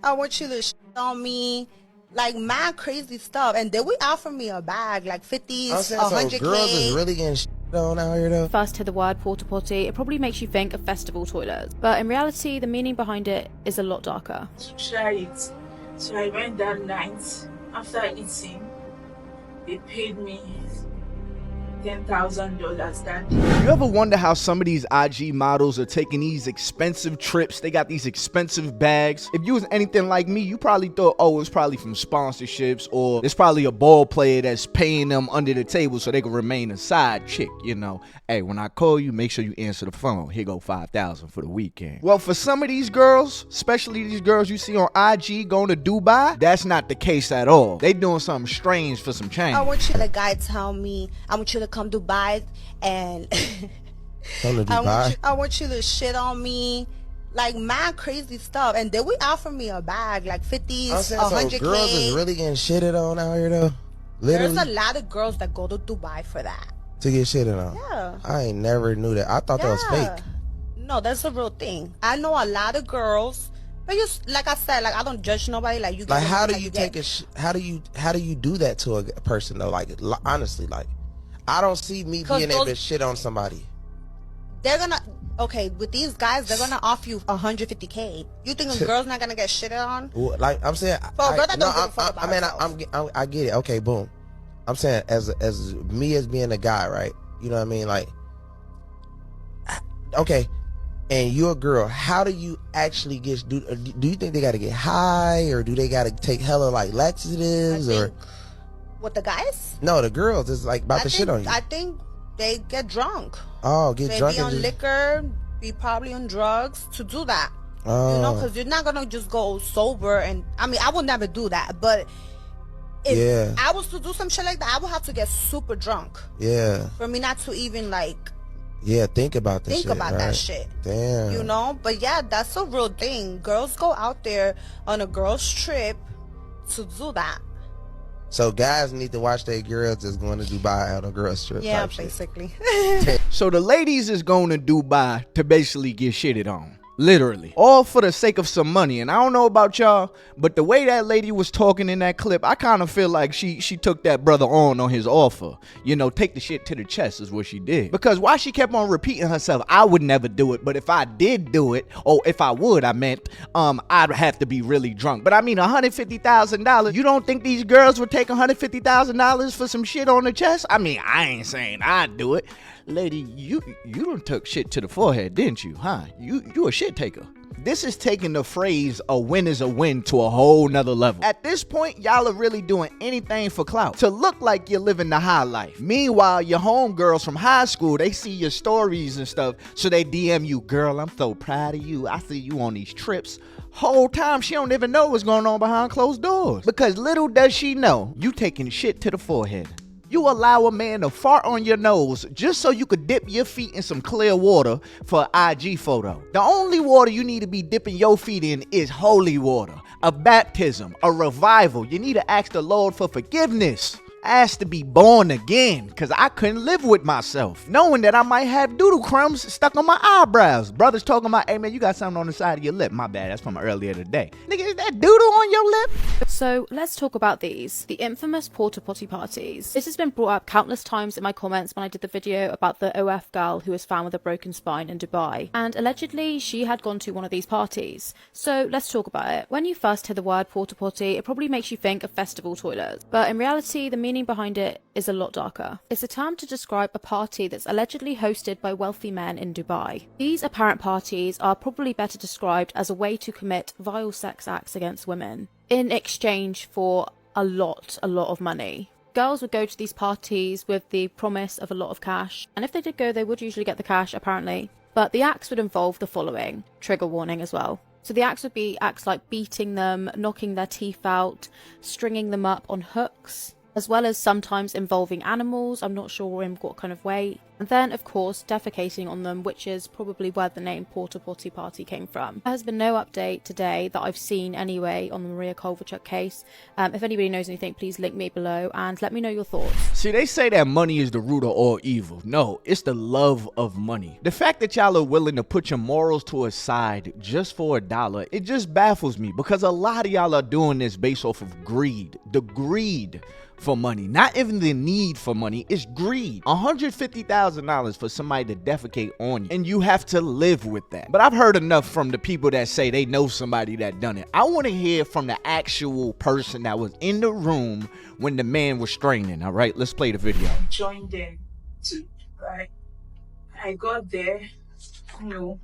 I want you to shit on me. Like, mad crazy stuff. And then we offer me a bag, like 50s, I'm saying, 100K. so girls is really getting shit on out here, though? First hear the word porta potty, it probably makes you think of festival toilets. But in reality, the meaning behind it is a lot darker. Try it. So I went that night. After eating, they paid me $10,000 that day. You ever wonder how some of these IG models are taking these expensive trips? They got these expensive bags. If you was anything like me, you probably thought, oh, it's probably from sponsorships, or it's probably a ball player that's paying them under the table so they can remain a side chick, you know. Hey, when I call you, make sure you answer the phone. Here go $5,000 for the weekend. Well, for some of these girls, especially these girls you see on IG going to Dubai, that's not the case at all. They doing something strange for some change. I want you, the guy tell me, I want you to come Dubai and Come to Dubai? I want you to shit on me. Like, mad crazy stuff. And then we offer me a bag, like 50s, I'm saying, 100K. so girls is really getting shitted on out here, though? Literally? There's a lot of girls that go to Dubai for that. To get shitted on? Yeah. I ain't never knew that. I thought that was fake. No, that's a real thing. I know a lot of girls, but you, like I said, like, I don't judge nobody. Like, you. Like, how do you take a? How do you do that to a person though? Like, honestly, like, I don't see me being able to shit on somebody. They're gonna, okay, with these guys, they're gonna offer you 150K. You think a girl's not gonna get shitted on? Well, like I'm saying, For a girl that don't give a fuck about herself. I get it. Okay, boom. I'm saying as me as being a guy, right? You know what I mean? Like, okay, and you're a girl. How do you actually get? Do you think they got to get high, or do they got to take hella like laxatives, or? With the guys? No, the girls is like about to shit on you. I think they get drunk. Oh, get drunk. They be on liquor, be probably on drugs to do that. Oh. You know, because you're not gonna just go sober. And I mean, I would never do that, but if I was to do some shit like that, I would have to get super drunk. Yeah. For me not to even like. Yeah, think about that. That shit. Damn. You know, but yeah, that's a real thing. Girls go out there on a girls trip to do that. So guys need to watch their girls that's going to Dubai on a girls trip. Yeah, basically. So the ladies is going to Dubai to basically get shitted on. Literally. All for the sake of some money. And I don't know about y'all, but the way that lady was talking in that clip, I kind of feel like she took that brother on his offer. You know, take the shit to the chest is what she did. Because while she kept on repeating herself, I would never do it. But if I did do it, or if I would, I meant, I'd have to be really drunk. But I mean, $150,000. You don't think these girls would take $150,000 for some shit on the chest? I mean, I ain't saying I'd do it. Lady, you done took shit to the forehead, didn't you? Huh? You a shit taker. This is taking the phrase a win is a win to a whole nother level. At this point, y'all are really doing anything for clout, to look like you're living the high life. Meanwhile, your homegirls from high school, they see your stories and stuff, so they DM you, girl, I'm so proud of you. I see you on these trips. Whole time she don't even know what's going on behind closed doors. Because little does she know, you taking shit to the forehead. You allow a man to fart on your nose just so you could dip your feet in some clear water for an IG photo. The only water you need to be dipping your feet in is holy water, a baptism, a revival. You need to ask the Lord for forgiveness. Asked to be born again, because I couldn't live with myself, knowing that I might have doodle crumbs stuck on my eyebrows. Brothers talking about, hey man, you got something on the side of your lip. My bad, that's from earlier today. Nigga, is that doodle on your lip? So let's talk about these, the infamous porta potty parties. This has been brought up countless times in my comments when I did the video about the OF girl who was found with a broken spine in Dubai, and allegedly she had gone to one of these parties. So let's talk about it. When you first hear the word porta potty, it probably makes you think of festival toilets, but in reality the meaning behind it is a lot darker. It's a term to describe a party that's allegedly hosted by wealthy men in Dubai. These apparent parties are probably better described as a way to commit vile sex acts against women in exchange for a lot of money. Girls would go to these parties with the promise of a lot of cash, and if they did go, they would usually get the cash apparently. But the acts would involve the following, trigger warning as well. So the acts would be acts like beating them, knocking their teeth out, stringing them up on hooks, as well as sometimes involving animals. I'm not sure in what kind of way. and then of course defecating on them, which is probably where the name Porta Potty Party came from. There has been no update today that I've seen anyway on the Maria Kovalchuk case. If anybody knows anything, please link me below and let me know your thoughts. See, they say that money is the root of all evil. No, it's the love of money. The fact that y'all are willing to put your morals to a side just for $1, it just baffles me, because a lot of y'all are doing this based off of greed. The greed for money, not even the need for money, it's greed. $150,000 for somebody to defecate on you, and you have to live with that. But I've heard enough from the people that say they know somebody that done it. I want to hear from the actual person that was in the room when the man was straining. All right, let's play the video. Joined them to Dubai. I got there, you know,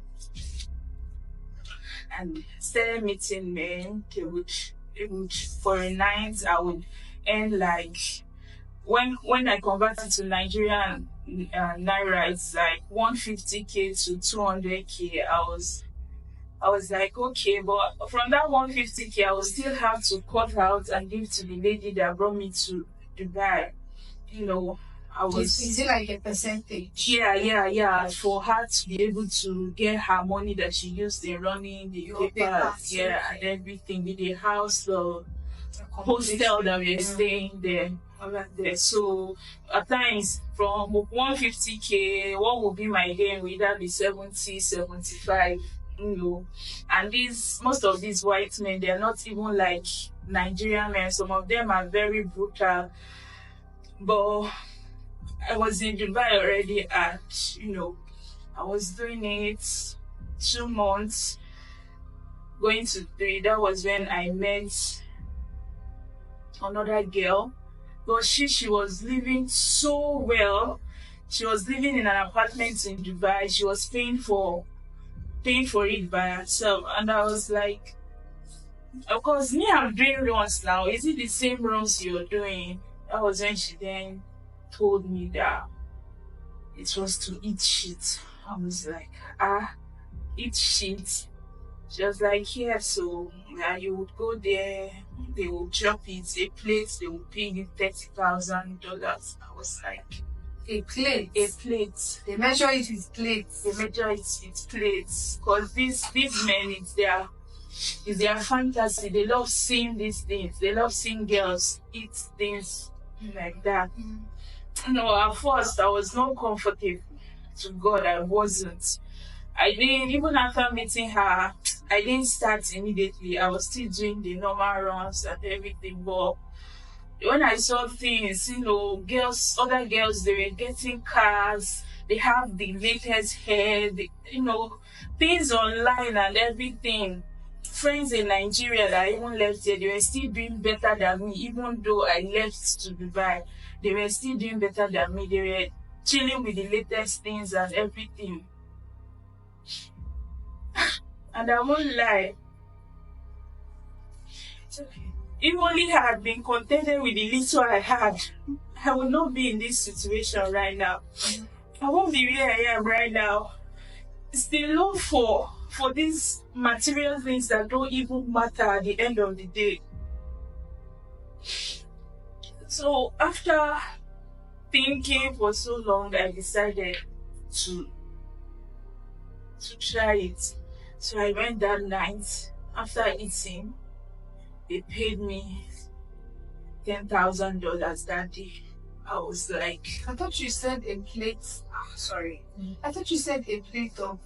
and started meeting men. They would for a night I would earn like, when I converted to Nigerian naira, it's like 150k to 200k. I was like, okay, but from that 150k I will still have to cut out and give to the lady that brought me to Dubai. You know, I was, Is it like a percentage? Yeah, for her to be able to get her money that she used in running the papers, and everything, with the house, the hostel that we were staying there. So at times from 150k, what would be my gain would either be 70, 75, you know. And most of these white men, they are not even like Nigerian men. Some of them are very brutal. But I was in Dubai already, and you know, I was doing it 2 months, going to 3. That was when I met another girl. But she was living so well. She was living in an apartment in Dubai. She was paying for it by herself. And I was like, of course, me, I'm doing runs now. Is it the same runs you're doing? That was when she then told me that it was to eat shit. I was like, eat shit? She was like, yeah, so you would go there, they will drop it, a plate, they will pay you $30,000. I was like, A plate? A plate. They measure it with plates. They measure it with plates. Because these men, it's their fantasy. They love seeing these things. They love seeing girls eat things like that. No, at first I was not comfortable. To God, I wasn't. I didn't, even after meeting her, I didn't start immediately. I was still doing the normal runs and everything. But when I saw things, you know, other girls, they were getting cars, they have the latest hair, you know, things online and everything. Friends in Nigeria that I even left there, they were still doing better than me. Even though I left to Dubai, they were still doing better than me. They were chilling with the latest things and everything. And I won't lie, if only I had been contented with the little I had, I would not be in this situation right now. I won't be where I am right now. It's the love for these material things that don't even matter at the end of the day. So after thinking for so long, I decided to try it. So I went that night. After eating, they paid me $10,000 that day. I was like, I thought you said a plate. Sorry. I thought you said a plate of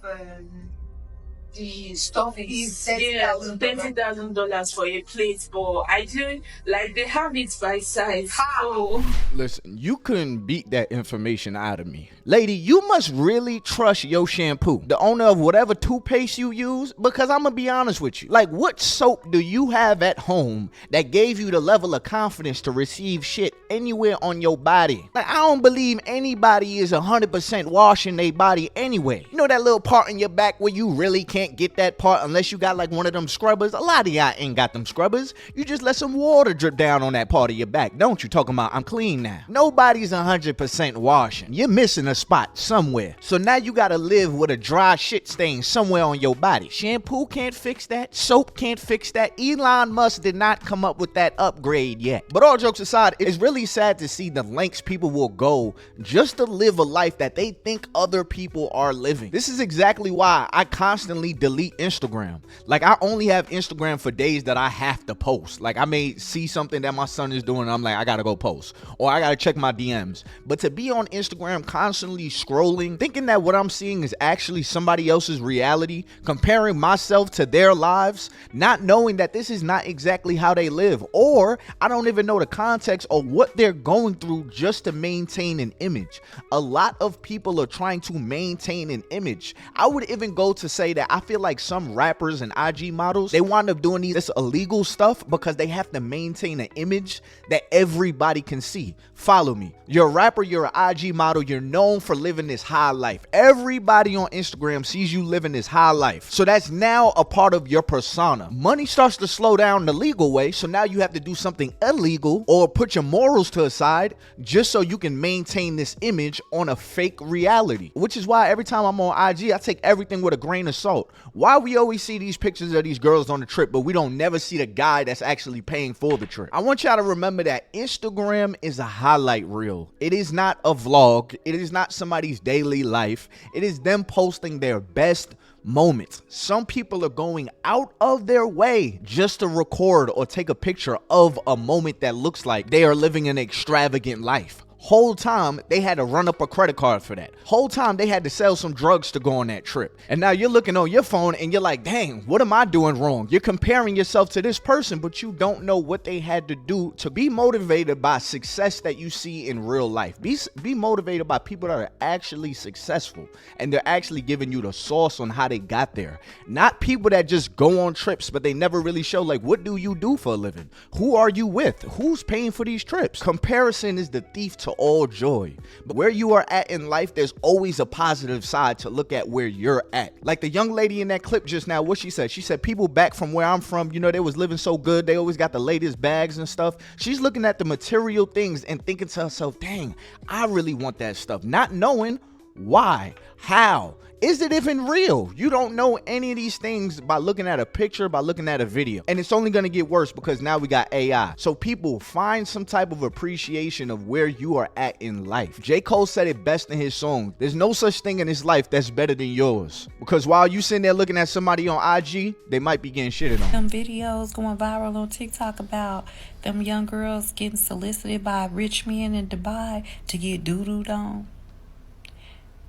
the stuff is $30,000 for a plate, but I didn't, like, they have it by size. So listen, you couldn't beat that information out of me. Lady, you must really trust your shampoo, the owner of whatever toothpaste you use, because I'm gonna be honest with you. Like, what soap do you have at home that gave you the level of confidence to receive shit anywhere on your body? Like, I don't believe anybody is 100% washing their body anyway. You know that little part in your back where you really can't can't get that part unless you got like one of them scrubbers. A lot of y'all ain't got them scrubbers. You just let some water drip down on that part of your back, don't you? Talking about I'm clean now. Nobody's 100% washing. You're missing a spot somewhere. So now you gotta live with a dry shit stain somewhere on your body. Shampoo can't fix that. Soap can't fix that. Elon Musk did not come up with that upgrade yet. But all jokes aside, it's really sad to see the lengths people will go just to live a life that they think other people are living. This is exactly why I constantly delete Instagram. Like, I only have Instagram for days that I have to post. Like, I may see something that my son is doing and I'm like, I gotta go post, or I gotta check my DMs. But to be on Instagram constantly scrolling, thinking that what I'm seeing is actually somebody else's reality, comparing myself to their lives, not knowing that this is not exactly how they live, or I don't even know the context or what they're going through just to maintain an image. A lot of people are trying to maintain an image. I would even go to say that I feel like some rappers and IG models, they wind up doing this illegal stuff because they have to maintain an image that everybody can see. Follow me. You're a rapper, you're an IG model, you're known for living this high life. Everybody on Instagram sees you living this high life. So that's now a part of your persona. Money starts to slow down the legal way, so now you have to do something illegal or put your morals to a side just so you can maintain this image on a fake reality. Which is why every time I'm on IG, I take everything with a grain of salt. Why we always see these pictures of these girls on the trip, but we don't never see the guy that's actually paying for the trip. I want y'all to remember that Instagram is a highlight reel. It is not a vlog. It is not somebody's daily life. It is them posting their best moments. Some people are going out of their way just to record or take a picture of a moment that looks like they are living an extravagant life. Whole time they had to run up a credit card for that. Whole time they had to sell some drugs to go on that trip. And now you're looking on your phone and you're like, dang, what am I doing wrong? You're comparing yourself to this person, but you don't know what they had to do to be motivated by success that you see in real life. Be motivated by people that are actually successful and they're actually giving you the sauce on how they got there. Not people that just go on trips, but they never really show, like, what do you do for a living? Who are you with? Who's paying for these trips? Comparison is the thief to all joy. But where you are at in life, there's always a positive side to look at where you're at. Like the young lady in that clip just now, what she said people back from where I'm from, you know, they was living so good, they always got the latest bags and stuff. She's looking at the material things and thinking to herself, dang, I really want that stuff, not knowing why, how, is it even real? You don't know any of these things by looking at a picture, by looking at a video. And it's only going to get worse because now we got AI. So people, find some type of appreciation of where you are at in life. J. Cole said it best in his song. There's no such thing in this life that's better than yours. Because while you sitting there looking at somebody on IG, they might be getting shitted on. Them videos going viral on TikTok about them young girls getting solicited by rich men in Dubai to get doo-dooed on.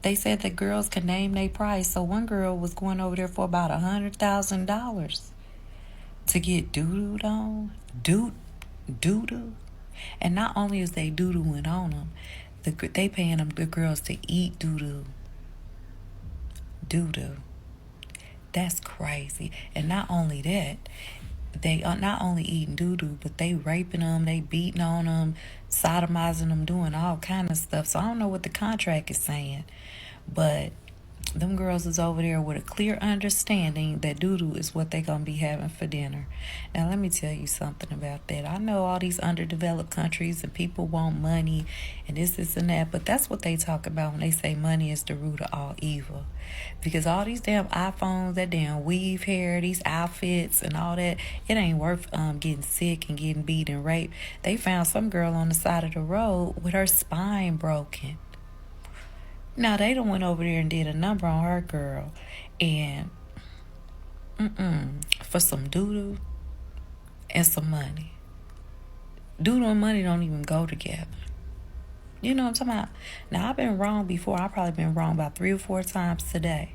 They said that girls could name their price. So one girl was going over there for about $100,000 to get doo-dooed on. Doo-doo. And not only is they doo-dooing on them, they paying them, the girls, to eat doo-doo. Doo-doo. That's crazy. And not only that, they are not only eating doo-doo, but they raping them, they beating on them, sodomizing them, doing all kind of stuff. So I don't know what the contract is saying, but them girls is over there with a clear understanding that doo-doo is what they gonna be having for dinner. Now let me tell you something about that. I know all these underdeveloped countries and people want money and this and that, but that's what they talk about when they say money is the root of all evil. Because all these damn iPhones, that damn weave hair, these outfits and all that, it ain't worth getting sick and getting beat and raped. They found some girl on the side of the road with her spine broken. Now, they done went over there and did a number on her girl. And, for some doo-doo and some money. Doo-doo and money don't even go together. You know what I'm talking about? Now, I've been wrong before. I've probably been wrong about 3 or 4 times today.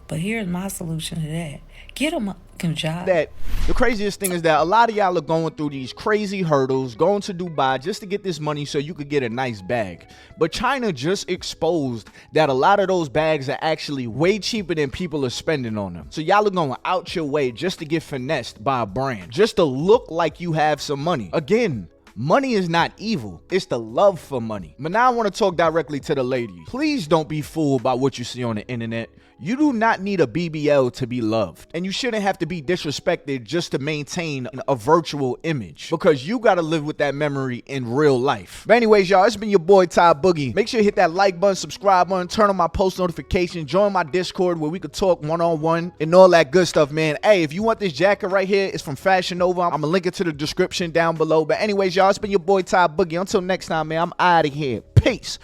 But here's my solution to that. Get them a job. That the craziest thing is that a lot of y'all are going through these crazy hurdles, going to Dubai just to get this money so you could get a nice bag. But China just exposed that a lot of those bags are actually way cheaper than people are spending on them. So y'all are going out your way just to get finessed by a brand, just to look like you have some money. Again, Money is not evil. It's the love for money. But now I want to talk directly to the ladies. Please don't be fooled by what you see on the internet. You do not need a BBL to be loved. And you shouldn't have to be disrespected just to maintain a virtual image, because you got to live with that memory in real life. But anyways, y'all, it's been your boy Ty Boogie. Make sure you hit that like button, subscribe button, turn on my post notifications, join my Discord where we could talk one-on-one and all that good stuff, man. Hey, if you want this jacket right here, it's from Fashion Nova. I'm going to link it to the description down below. But anyways, y'all, it's been your boy Ty Boogie. Until next time, man, I'm out of here. Peace.